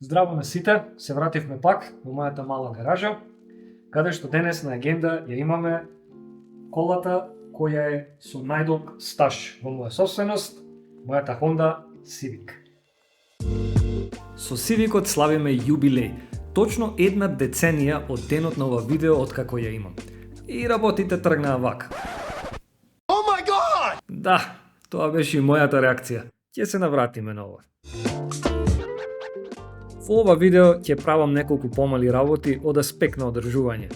Здраво на сите, се вративме пак во мојата мала гаража, каде што денес на агенда ја имаме колата која е со најдолг стаж во моја собственост, мојата Honda Civic. Со Civicот славиме јубилеј, точно една деценија од денот на ова видео од како ја имам. И работите тргнаа вака. Oh my god! Да, тоа беше и мојата реакција. Ќе се навратиме на ова. Во ова видео ќе правам неколку помали работи од аспект на одржување,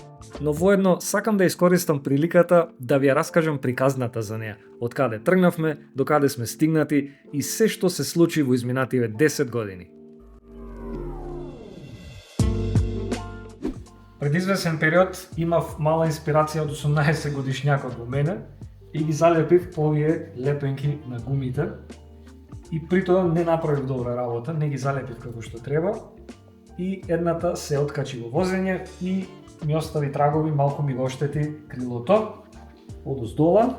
но воедно сакам да искористам приликата да ви ја раскажам приказната за неа, од каде тргнавме, до каде сме стигнати и се што се случи во изминативе 10 години. Пред извесен период имав мала инспирација од 18 годишњакот во мене и ги залепив по овие лепенки на гумите. И при тоа не направив добра работа, не ги залепив како што треба и едната се откачи во возење и ми остави трагови, малку ми го оштети крилото од оздола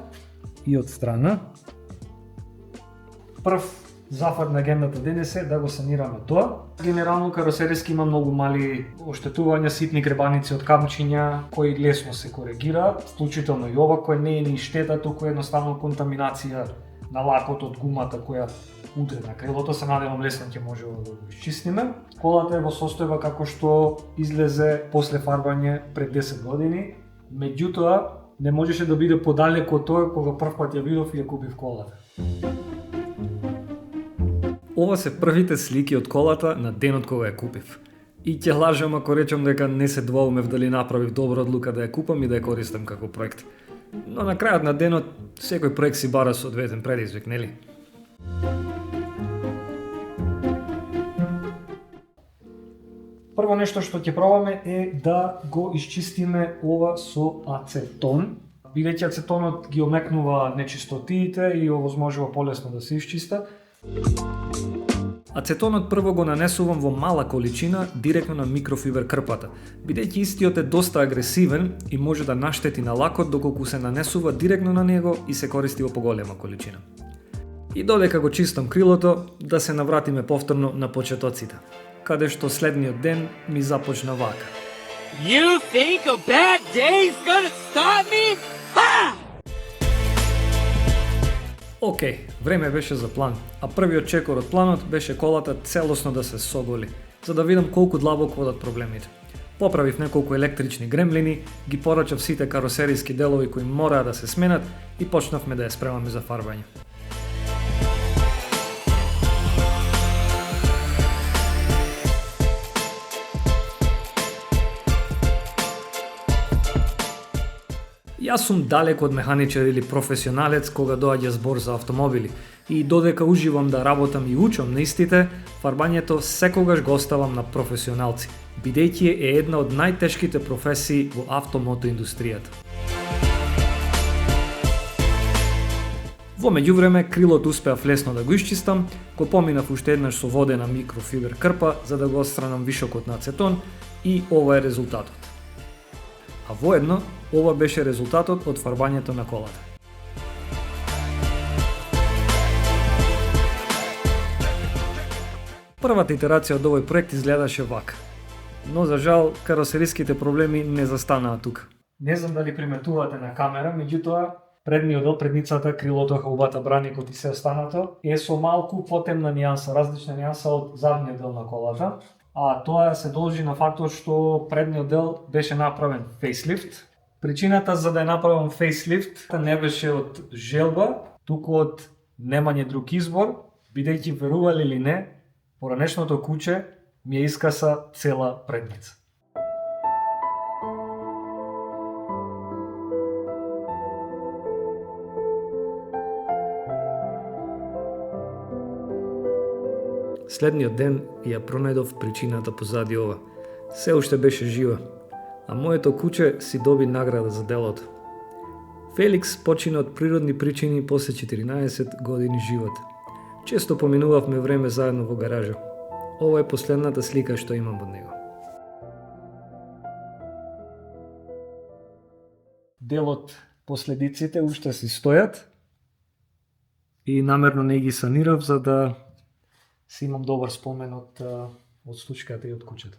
и од страна. Прв зафат на агендата денес е да го санираме тоа. Генерално каросериски има многу мали оштетувања, ситни гребаници од камчиња кои лесно се коригираат, вклучително и ова кој не е ни штета, туку едноставно контаминација на лакот од гумата која удре на крилото, се надевам лесно ќе можеме да го изчистиме. Колата е во состојба како што излезе после фарбање пред 10 години, меѓутоа не можеше да биде подалеку од тоа кога првпат ја видов и ја купив колата. Ова се првите слики од колата на денот кога ја купив. И ќе лажам ако речам дека не се двоумев дали направив добра одлука да ја купам и да ја користам како проект. Но на крајот на денот секој проект си бара соодветен предизвик, нели? Прво нешто што ќе пробаме е да го изчистиме ова со ацетон. Бидејќи ацетонот ги омекнува нечистотиите и овозможува полесно да се изчиста. Ацетонот прво го нанесувам во мала количина директно на микрофибер крпата, бидејќи истиот е доста агресивен и може да наштети на лакот доколку се нанесува директно на него и се користи во поголема количина. И додека го чистам крилото, да се навратиме повторно на почетоците, каде што следниот ден ми започна вака. You think a bad day's gonna stop me? Ha! Океј, време беше за план, а првиот чекор од планот беше колата целосно да се соголи, за да видам колку длабоко одат проблемите. Поправив неколку електрични гремлини, ги порачав сите каросериски делови кои мораа да се сменат и почнавме да ја спремаме за фарбање. Јас сум далек од механичар или професионалец кога доаѓа збор за автомобили и додека уживам да работам и учам на истите, фарбањето секогаш го оставам на професионалци, бидејќи е една од најтешките професии во автомото индустријата. Во меѓувреме, крилото успеав лесно да го исчистам, го поминав уште еднаш со водена микрофибер крпа за да го отстранам вишокот на ацетон и ова е резултатот. А воедно, ова беше резултатот од фарбањето на колата. Првата итерација од овој проект изгледаше вака, но за жал каросериските проблеми не застанаа тука. Не знам дали приметувате на камера, меѓутоа предниот дел, предницата, крилото, хаубата, браникот и се останато е со малку потемна нијанса, различна нијанса од задниот дел на колата. А тоа се должи на фактот што предниот дел беше направен фейслифт. Причината за да е направен фейслифт не беше од желба, туку од немање друг избор, бидејќи верували или не, поранешното куче ми ја искаса цела предница. Следниот ден ја пронајдов причината позади ова. Се уште беше жива, а моето куче си доби награда за делото. Феликс почина од природни причини после 14 години живот. Често поминувавме време заедно во гаража. Ова е последната слика што имам од него. Дел од последиците уште си стојат и намерно не ги санирав за да си имам добар спомен од од случката и од куќето.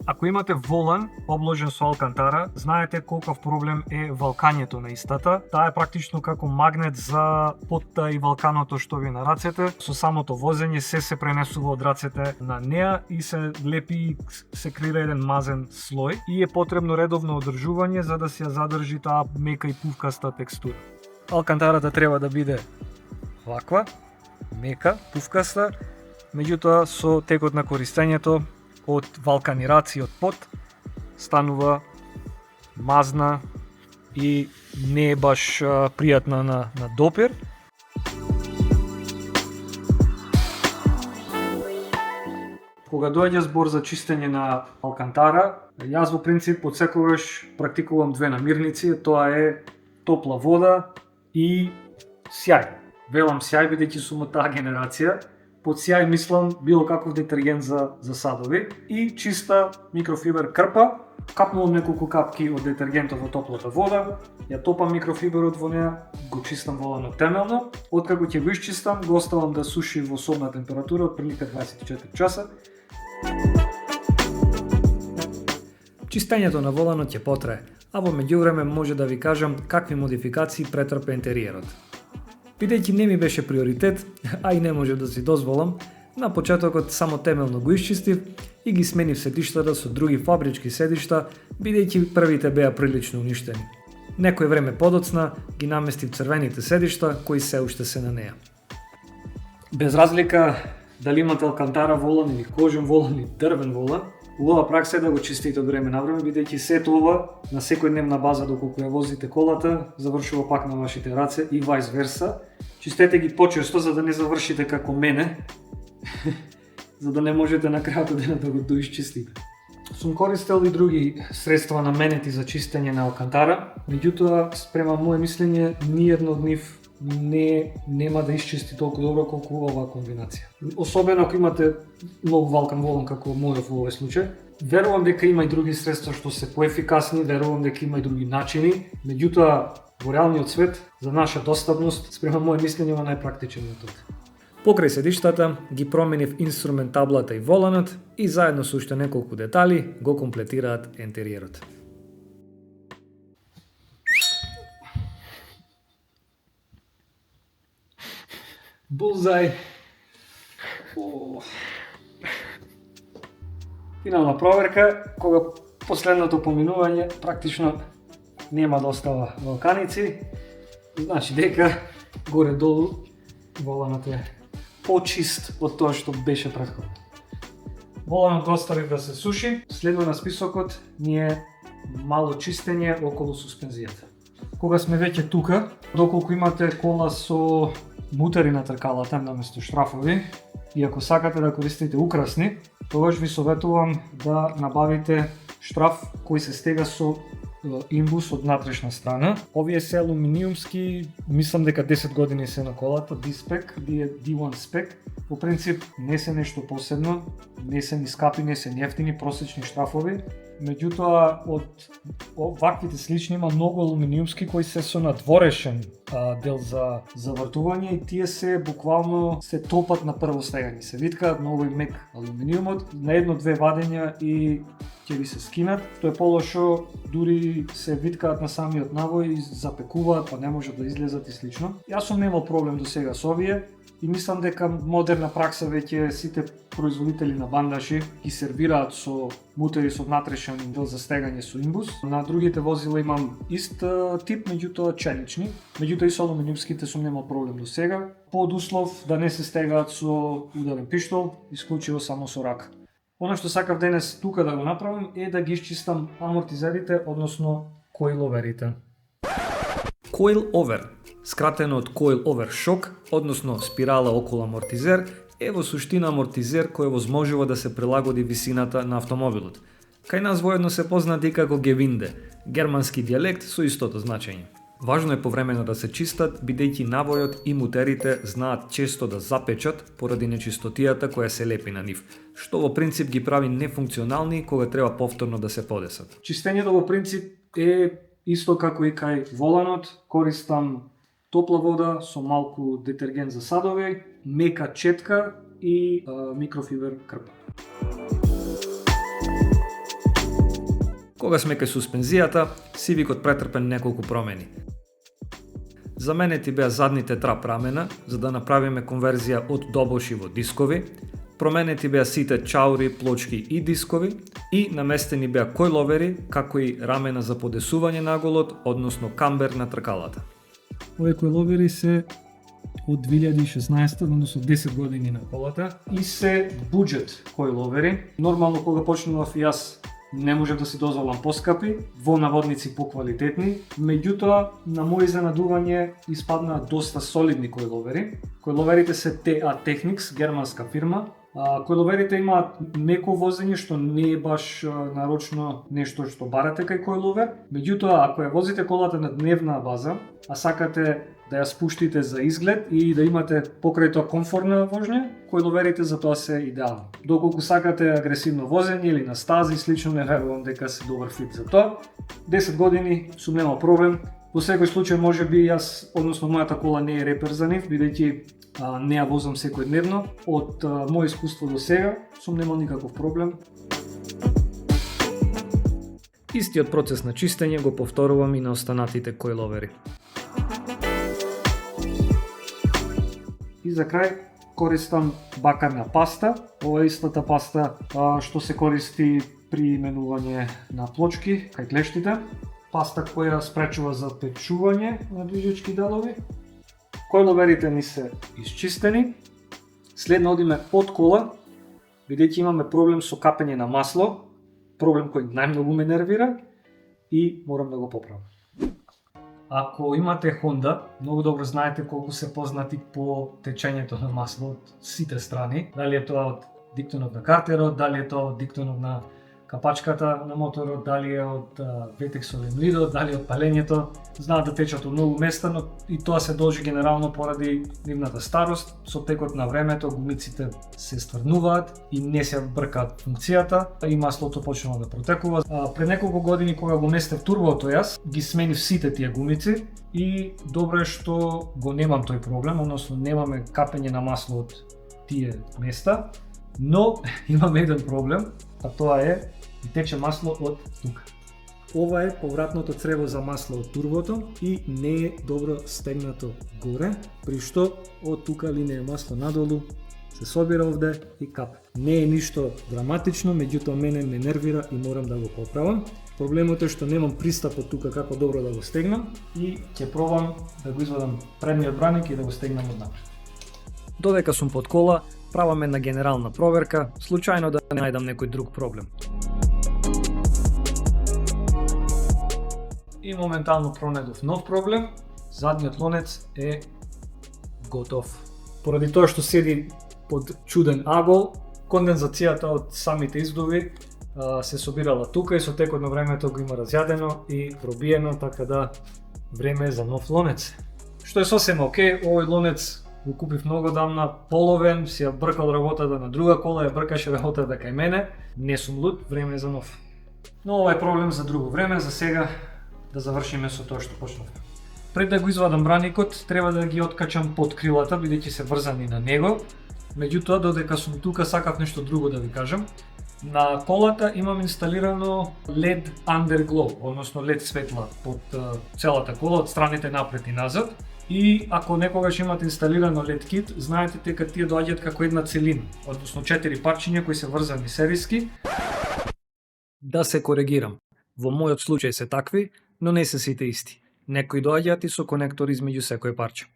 Ако имате волан обложен со алкантара, знаете колков проблем е валкањето на истата. Таа е практично како магнет за потта и валканото што ви на рацете. Со самото возење се пренесува од рацете на неа и се лепи и се креира еден мазен слој и е потребно редовно одржување за да се ја задржи таа мека и пувкаста текстура. Алкантарата треба да биде ваква, мека, пувкаста, меѓутоа со текот на користењето од валканирација од пот станува мазна и не е баш пријатна на допир. Кога доаѓа збор за чистење на алкантара, јас во принцип од секогаш практикувам две намирници, тоа е топла вода и сјај. Велам сјај бидејќи сум од таа генерација. Под сјај мислам било каков детергент за садови и чиста микрофибер крпа. Капнувам неколку капки од детергентот во топлата вода, ја топам микрофиберот во неа, го чистам воланот темелно. Откако ќе го исчистам, го оставам да суши во собна температура од прилика 24 часа. Чистењето на воланот ќе потрае, а во меѓувреме може да ви кажам какви модификации претрпе интериерот. Бидејќи не ми беше приоритет, а и не може да си дозволам, на почетокот само темелно го исчистив и ги сменив седиштата со други фабрички седишта, бидејќи првите беа прилично уништени. Некој време подоцна ги наместив црвените седишта кои се уште се на неа. Без разлика дали имате алкантара волан или кожен волан или дрвен волан, убава пракса е да го чистите од време на време, бидејќи сето ова на секојдневна база доколку ја возите колата, завршува пак на вашите раце и вајс верса. Чистете ги почесто за да не завршите како мене, за да не можете на крајот денот да го доисчистите. Сум користел и други средства наменети за чистење на алкантара, меѓутоа спрема мое мислење ниедно од нив нема да исчисти толку добро колку оваа комбинација. Особено ако имате многу валкан волан како мојот во овој случај. Верувам дека има и други средства што се поефикасни, верувам дека има и други начини, меѓутоа во реалниот свет за наша достапност спрема мое мислење ова најпрактичен метод. Покрај седиштата ги променив инструмент таблата и воланот и заедно со уште неколку детали го комплетираат интериерот. Булзај. Финална проверка, кога последното поминување практично нема да остава валканици, значи дека горе-долу воланот е почист од тоа што беше претходно. Воланот го оставив да се суши, следно на списокот ни е мало чистење околу суспензијата. Кога сме веќе тука, доколку имате кола со мутери на тркалата наместо штрафови, и ако сакате да користите украсни, тогаш ви советувам да набавите штраф кој се стега со имбус од натрешна страна. Овие се алуминиумски, мислам дека 10 години се на колата, D-Spec, D1 Spec. По принцип не се нешто посебно, не се ни скапи, не се ефтини, просечни штрафови. Меѓутоа, од ваквите слични има многу алуминиумски кои се со надворешен дел за завртување и тие се буквално се топат на прво стегање. Се виткаат на овој мек алуминиумот, на едно-две вадења и ќе ви се скинат, што е полошо, дури се виткаат на самиот навој и запекуваат, па не можат да излезат и слично. Јас сум немал проблем до сега со овие и мислам дека модерна пракса веќе сите производители на бандаши ги сервираат со мутери со натрешен дел за стегање со имбус. На другите возила имам ист тип, меѓутоа челични. Меѓутоа и со алуминиумските сум немал проблем до сега. Под услов да не се стегаат со ударен пиштол, исклучиво само со рака. Оно што сакав денес тука да го направам е да ги исчистам амортизерите, односно коиловерите. Coil-over, скратено од coil-over shock, односно спирала околу амортизер, е во суштина амортизер кој возможува да се прилагоди висината на автомобилот. Кај нас воедно се познати како гевинде, германски дијалект со истото значење. Важно е повремено да се чистат, бидејќи навојот и мутерите знаат често да запечат поради нечистотијата која се лепи на нив, што во принцип ги прави нефункционални кога треба повторно да се подесат. Чистењето во принцип е исто како и кај воланот, користам топла вода со малку детергент за садови, мека четка и микрофибер крпа. Кога сме кај суспензијата, Сивикот претрпен неколку промени. Заменети беа задните трап рамена, за да направиме конверзија од доболши во дискови, променети беа сите чаури, плочки и дискови и наместени беа койловери, како и рамена за подесување наголот, односно камбер на тркалата. Овие койловери се од 2016, односно 10 години на колата и се буџет койловери. Нормално кога почнував и јас не можев да си дозволам поскапи, во наводници поквалитетни, меѓутоа на мој изненадување испаднаа доста солидни койловери. Койловерите се TA Technics, германска фирма. Койловерите имаат меко возење што не е баш нарочно нешто што барате кај койловер, меѓутоа ако ја возите колата на дневна база, а сакате да ја спуштите за изглед и да имате покрај тоа комфортна вожња, койловерите за тоа се идеални. Доколку сакате агресивно возење или на стази, слично не верувам дека се добар фит за тоа. 10 години сум немал проблем. Во секој случај можеби јас, односно мојата кола не е репер за нив, бидејќи не ја возам секојдневно. Од моје искуство до сега сум немал никаков проблем. Истиот процес на чистење го повторувам и на останатите койловери. И за крај користам бакарна паста. Ова е истата паста што се користи при менување на плочки кај клештите. Паста која спречува за печување на движечки делови. Койловерите ни се исчистени. Следно одиме од кола, бидејќи имаме проблем со капење на масло, проблем кој најмногу ме нервира и морам да го поправам. Ако имате Honda, многу добро знаете колку се познати по течењето на масло од сите страни. Дали е тоа од диктонот на картерот, дали е тоа од диктонот на капачката на моторот, дали е од ветек соленоидот, дали од палењето. Знаат да течат од многу места, но и тоа се должи генерално поради нивната старост. Со текот на времето гумиците се стврнуваат и не се бркаат функцијата и маслото почнува да протекува. Пред неколку години кога го местев турбото јас, ги сменив сите тие гумици и добро е што го немам тој проблем, односно немаме капење на масло од тие места, но имаме еден проблем, а тоа е и тече масло од тука. Ова е повратното црево за масло од турбото и не е добро стегнато горе, при што од тука линија масло надолу се собира овде и капе. Не е ништо драматично, меѓутоа мене ме нервира и морам да го поправам. Проблемот е што немам пристап од тука како добро да го стегнам и ќе пробам да го извадам предниот браник и да го стегнам од напред. Додека сум под кола, правам една генерална проверка, случајно да не најдам некој друг проблем. И моментално пронајдов нов проблем. Задниот лонец е готов. Поради тоа што седи под чуден агол, кондензацијата од самите издуви се собирала тука и со текот на времето го има разјадено и пробиено, така да време е за нов лонец. Што е сосема окей, овој лонец го купив многу давна, половен, си ја бркал работата на друга кола, ја бркаше работата кај мене, не сум луд, време е за нов. Но ова е проблем за друго време, за сега да завршиме со тоа што почнавме. Пред да го извадам браникот, треба да ги откачам под крилата, бидејќи се врзани на него. Меѓутоа, додека сум тука, сакав нешто друго да ви кажам. На колата имам инсталирано LED underglow, односно LED светла под целата кола, од страните напред и назад. И ако некогаш имате инсталирано LED kit, знаете дека тие доаѓаат како една целина, односно 4 парчиња кои се врзани сериски. Да се коригирам. Во мојот случај се такви, но не се сите исти. Некои доаѓаат и со конектор измеѓу секој парче.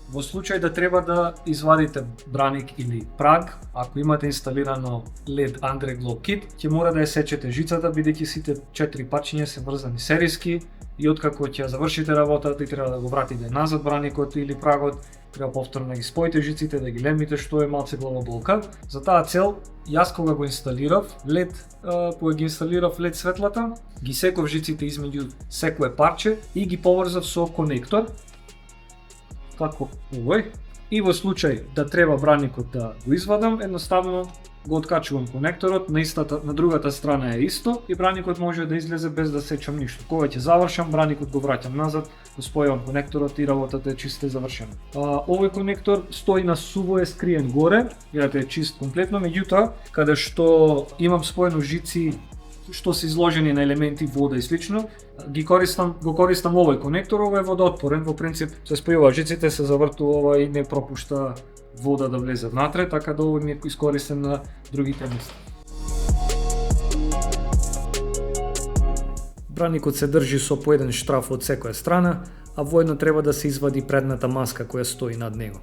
Во случај да треба да извадите браник или праг, ако имате инсталирано LED underglow kit, ќе мора да ја сечете жицата, бидејќи сите 4 парчиња се врзани сериски и откако ќе завршите работата и треба да го вратите назад браникот или прагот, треба повторно да ги споите жиците, да ги лемите, што е малце главоболка. За таа цел, јас кога го инсталирав LED, кога ги инсталирав LED светлата, ги секов жиците измеѓу секое парче и ги поврзав со конектор, како овој. И во случај да треба браникот да го извадам, едноставно го откачувам конекторот, на другата страна е исто и браникот може да излезе без да сечам ништо. Кога ќе завршам, браникот го враќам назад, го спојувам конекторот и работата е чисто завршена. Овој конектор стои на суво е скриен горе, видите е чист комплетно, меѓутоа каде што имам споено жици што се изложени на елементи вода и слично, го користам овој конектор, овој е водоотпорен, во принцип се спојува жиците, се завртува и не пропушта вода да влезе внатре, така да овој ми е искористен на другите места. Браникот се држи со по еден штраф од секоја страна, а воедно треба да се извади предната маска која стои над него.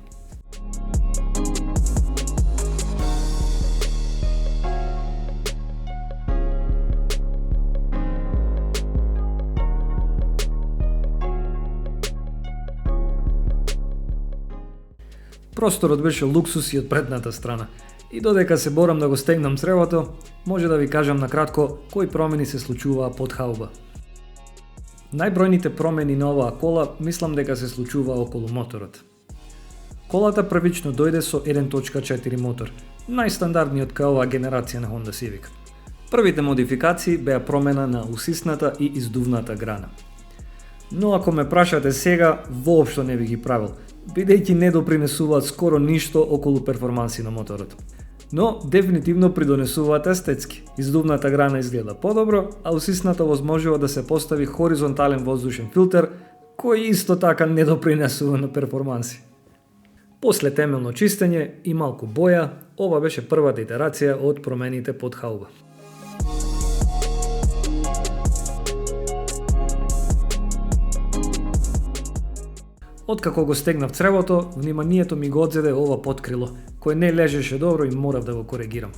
Просторот беше луксус и од предната страна. И додека се борам да го стегнам цревото, може да ви кажам на кратко кои промени се случуваа под хауба. Најбројните промени на оваа кола мислам дека се случува околу моторот. Колата првично дојде со 1.4 мотор, најстандардниот кај оваа генерација на Honda Civic. Првите модификации беа промена на усисната и издувната грана. Но ако ме прашате сега, воопшто не би ги правил, бидејќи не допринесуваат скоро ништо околу перформанси на моторот. Но дефинитивно придонесуваат естетски. Издувната грана изгледа подобро, а усисната возможува да се постави хоризонтален воздушен филтер, кој исто така не допринесува на перформанси. После темелно чистење и малку боја, ова беше првата итерација од промените под хауба. Откако го стегнав цревото, вниманието ми го одзеде ова подкрило, кое не лежеше добро и морав да го коригирам.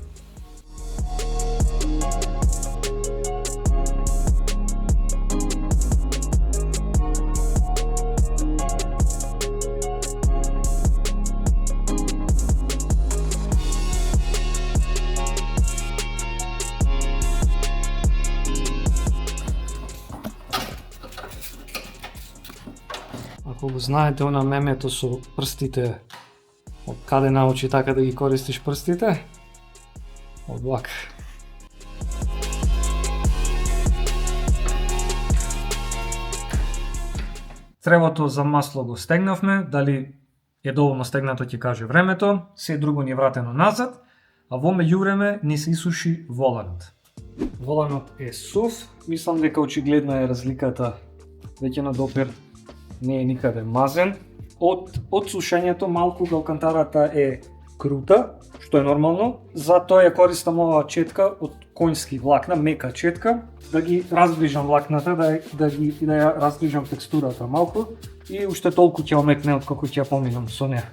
Ако го знаете она мемето со прстите, од каде научи така да ги користиш прстите? Од вака. Цревото за масло го стегнавме, дали е доволно стегнато ќе каже времето, се друго ни е вратено назад, а во меѓувреме ни се исуши воланот. Воланот е сув, мислам дека очигледна е разликата, веќе на допир не е никаде мазен. Од сушењето малку алкантарата е крута, што е нормално, затоа ја користам оваа четка од конјски влакна, мека четка, да ги разближам влакната, да ја разближам текстурата малку и уште толку ќе омекне откако ќе ја поминам со неа.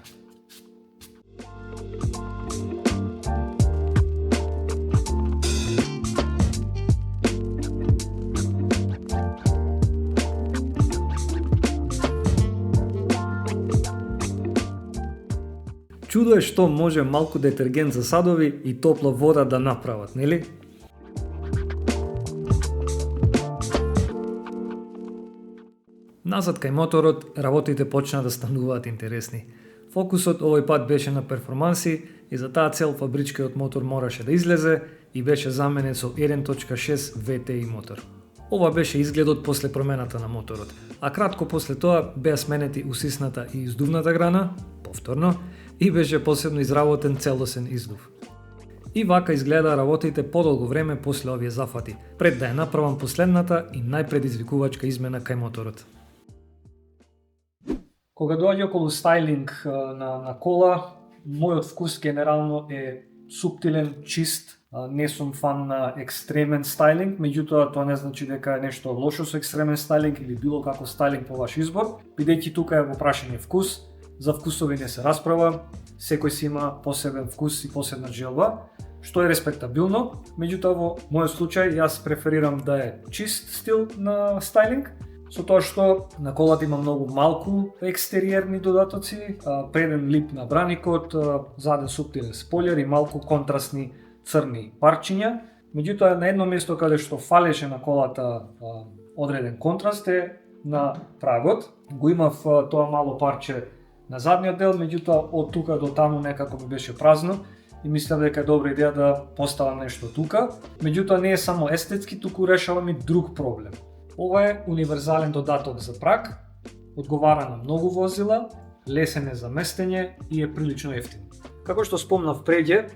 Чудо е што може малку детергент за садови и топла вода да направат, нели? Назад кај моторот, работите почна да стануваат интересни. Фокусот овој пат беше на перформанси и за таа цел фабричкиот мотор мораше да излезе и беше заменет со 1.6 VTI мотор. Ова беше изгледот после промената на моторот, а кратко после тоа беа сменети усисната и издувната грана, повторно, и беше посебно изработен целосен издув. И вака изгледа работите подолго време после овие зафати, пред да ја направам последната и најпредизвикувачка измена кај моторот. Кога доаѓа околу стайлинг на кола, мојот вкус генерално е суптилен, чист. Не сум фан на екстремен стайлинг, меѓутоа тоа не значи дека е нешто лошо со екстремен стайлинг или било како стайлинг по ваш избор, бидејќи тука е во прашање вкус. За вкусови не се расправа, секој си има посебен вкус и посебна желба, што е респектабилно, меѓутоа во мојот случај јас преферирам да е чист стил на стайлинг, со тоа што на колата има многу малку екстериерни додатоци, преден лип на браникот, заден суптилен спојлер и малку контрастни црни парчиња. Меѓутоа на едно место каде што фалеше на колата одреден контраст е на прагот. Го имав тоа мало парче на задниот дел, меѓутоа од тука до таму некако ми беше празно и мислам дека е добра идеја да поставам нешто тука. Меѓутоа не е само естетски, туку решавам и друг проблем. Ова е универзален додаток за праг, одговара на многу возила, лесен е за местење и е прилично ефтин. Како што спомнав преѓе,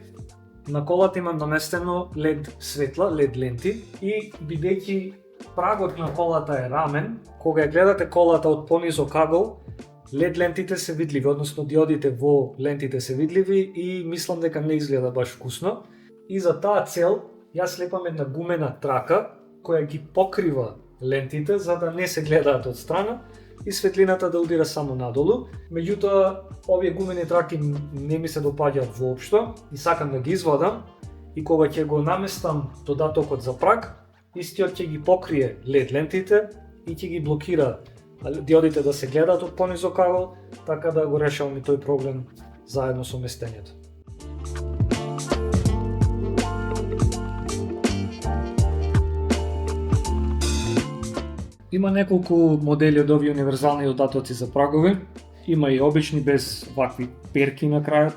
на колата имам наместено LED светла, LED ленти и бидејќи прагот на колата е рамен, кога ја гледате колата од понизок агол, LED лентите се видливи, односно диодите во лентите се видливи и мислам дека не изгледа баш вкусно. И за таа цел јас лепам една гумена трака која ги покрива лентите за да не се гледаат од страна и светлината да удира само надолу. Меѓутоа, овие гумени траки не ми се допаѓаат воопшто и сакам да ги извадам и кога ќе го наместам додатокот за праг, истиот ќе ги покрие LED лентите и ќе ги блокира диодите да се гледаат од понизок агол, така да го решавам и тој проблем заедно со местењето. Има неколку модели од овие универзални додатоци за прагови. Има и обични без вакви перки на крајот,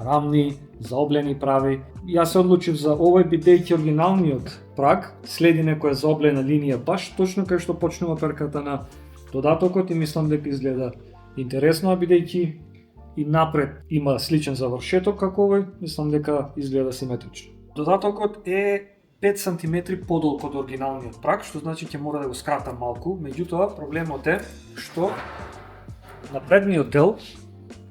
рамни, заоблени прави. Јас се одлучив за овој бидејќи оригиналниот праг следи некоја заоблена линија баш точно кај што почнува перката на додатокот и мислам дека изгледа интересно, а бидејќи и напред има сличен завршеток како овој, мислам дека изгледа симетрично. Додатокот е 5 см подолг од оригиналниот праг, што значи ќе мора да го скратам малку, меѓутоа проблемот е што на предниот дел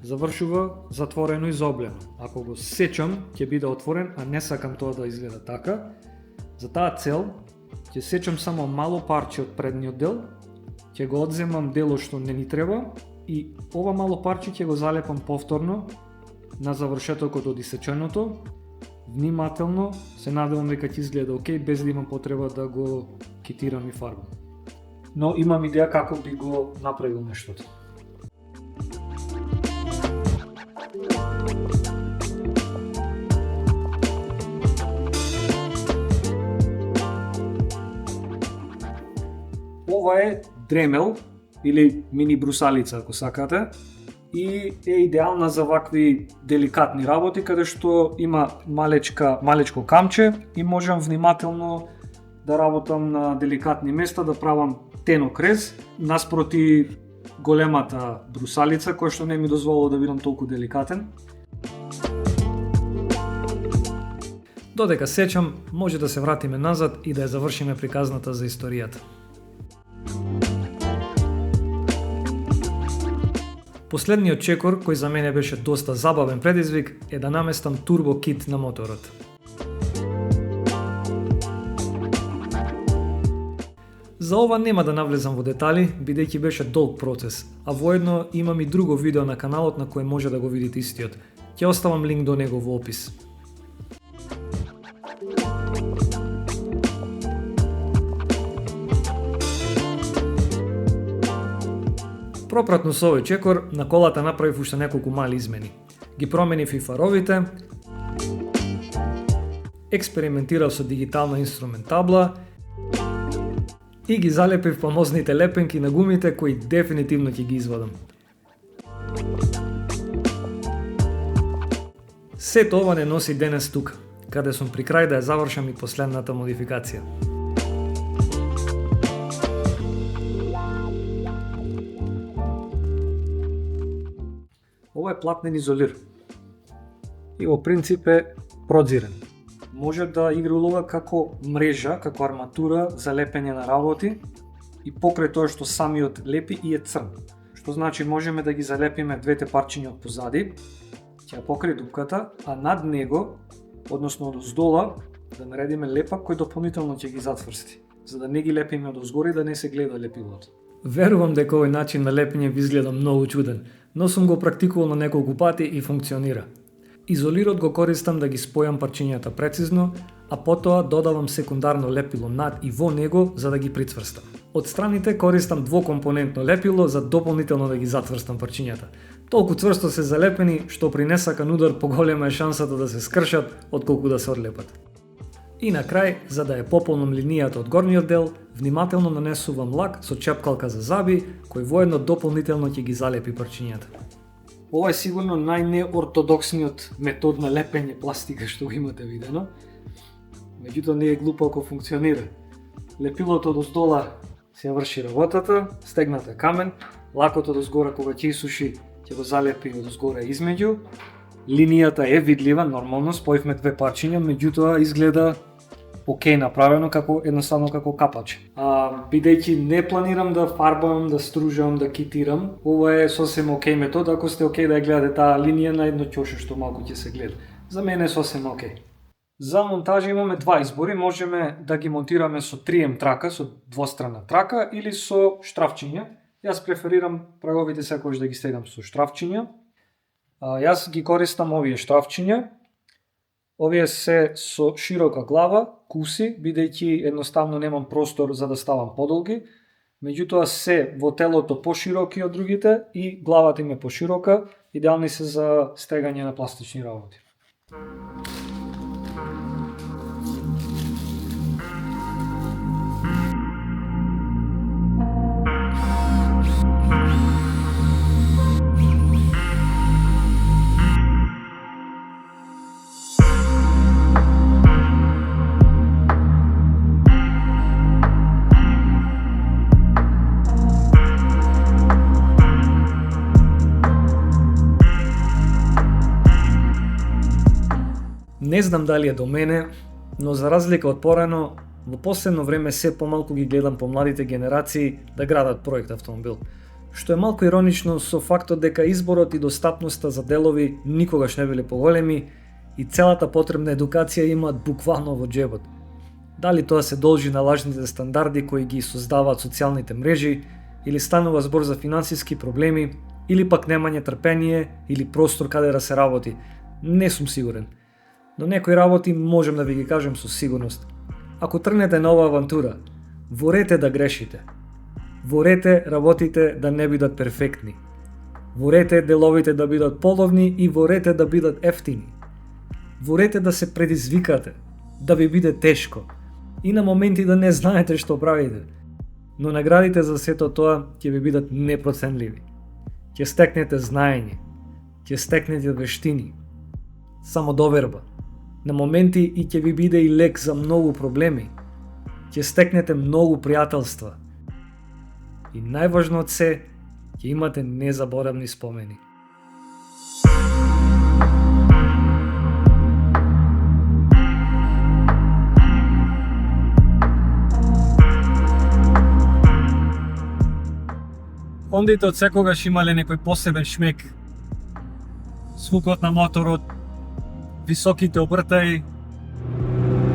завршува затворено и заоблено. Ако го сечам, ќе биде отворен, а не сакам тоа да изгледа така. За таа цел ќе сечам само мало парче од предниот дел, ќе го одземам делот што не ни треба и ова мало парче ќе го залепам повторно на завршетокот од исеченото. Внимателно се надевам дека ќе изгледа окей, без да имам потреба да го китирам и фарбам. Но имам идеја како би го направил нештото. Ова е дремел или мини брусалица ако сакате и е идеална за вакви деликатни работи каде што има малечко камче и можам внимателно да работам на деликатни места, да правам тенок рез наспроти големата брусалица која што не ми дозволува да бидам толку деликатен. Додека сечам, може да се вратиме назад и да ја завршиме приказната за историјата. Последниот чекор, кој за мене беше доста забавен предизвик, е да наместам турбо кит на моторот. За ова нема да навлезам во детали, бидејќи беше долг процес, а воедно имам и друго видео на каналот на кој може да го видите истиот. Ќе оставам линк до него во опис. Пропратно со овој чекор, на колата направив уште неколку мали измени. Ги променив и фаровите, експериментирав со дигитална инструментабла и ги залепив фамозните лепенки на гумите кои дефинитивно ќе ги извадам. Сето ова не носи денес тука, каде сум при крај да ја завршам и последната модификација. Ова е платнен изолир и во принцип е продзирен. Може да игра улога како мрежа, како арматура за лепење на работи и покрај тоа што самиот лепи и е црн. Што значи можеме да ги залепиме двете парчиња од позади, ќе ја покри дупката, а над него, односно од оздола, да наредиме лепак кој дополнително ќе ги затврсти, за да не ги лепиме од озгоре и да не се гледа лепилото. Верувам дека овој начин на лепење ви изгледа многу чуден, но сум го практикувал на неколку пати и функционира. Изолирот го користам да ги спојам парчињата прецизно, а потоа додавам секундарно лепило над и во него за да ги прицврстам. Од страните користам двокомпонентно лепило за дополнително да ги затврстам парчињата. Толку цврсто се залепени што при несакан удар поголема е шансата да се скршат отколку да се одлепат. И на крај, за да ја пополнам линијата од горниот дел, внимателно нанесувам лак со чепкалка за заби, кој воедно дополнително ќе ги залепи парчињата. Ова е сигурно најнеортодоксниот метод на лепење пластика што го имате видено. Меѓутоа не е глупо ако функционира. Лепилото доздола се врши работата, стегната камен, лакото дозгора кога ќе исуши ќе го залепи одозгора измеѓу. Линијата е видлива, нормално, споивме две парчиња, меѓутоа изгледа окей направено едноставно како капаче. Бидејќи не планирам да фарбам, да стружам, да китирам, ова е сосем окей метод, ако сте окей да ја гледате таа линија на едно ќоше што малку ќе се гледа. За мене е сосем окей. За монтажа имаме два избори, можеме да ги монтираме со 3M трака, со двострана трака или со штрафчиња. Јас преферирам праговите секогаш да ги стегам со штрафчиња. Јас ги користам овие штрафчиња. Овие се со широка глава, куси, бидејќи едноставно немам простор за да ставам подолги. Меѓутоа се во телото пошироки од другите и главата им е поширока, идеални се за стегање на пластични работи. Не знам дали е до мене, но за разлика од порано, во последно време се помалку ги гледам помладите генерации да градат проект автомобил. Што е малку иронично со фактот дека изборот и достапноста за делови никогаш не биле поголеми и целата потребна едукација имаат буквално во џебот. Дали тоа се должи на лажните стандарди кои ги создаваат социјалните мрежи, или станува збор за финансиски проблеми, или пак немање трпение или простор каде да се работи, не сум сигурен. Но некои работи можем да ви ги кажем со сигурност. Ако тргнете на оваа авантура, ворете да грешите. Ворете работите да не бидат перфектни. Ворете деловите да бидат половни и ворете да бидат ефтини. Ворете да се предизвикате, да ви биде тешко и на моменти да не знаете што правите. Но наградите за сето тоа ќе ви бидат непроценливи. Ќе стекнете знаење, ќе стекнете вештини, самодоверба. На моменти и ќе ви биде и лек за многу проблеми. Ќе стекнете многу пријателства. И најважно од се, ќе имате незаборавни спомени. Хондите од секогаш имале некој посебен шмек. Звукот на моторот, високите обртаи,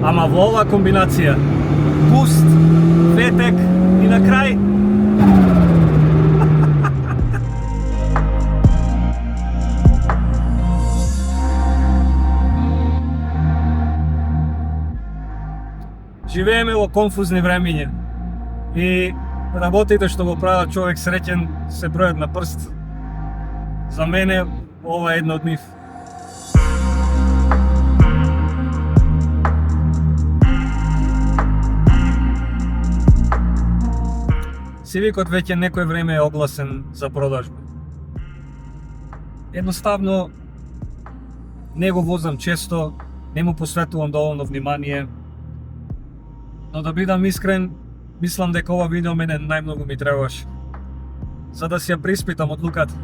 ама во оваа комбинација, пуст, ветек и на крај живееме во конфузни времиња и работите што го прават човек среќен се бројат на прст. За мене ова е едно од нив. Сивикот веќе некој време е огласен за продажба. Едноставно не го возам често, не му посветувам доволно внимание, но да бидам искрен, мислам дека ова видео мене најмногу ми требаше, за да си ја преиспитам одлуката.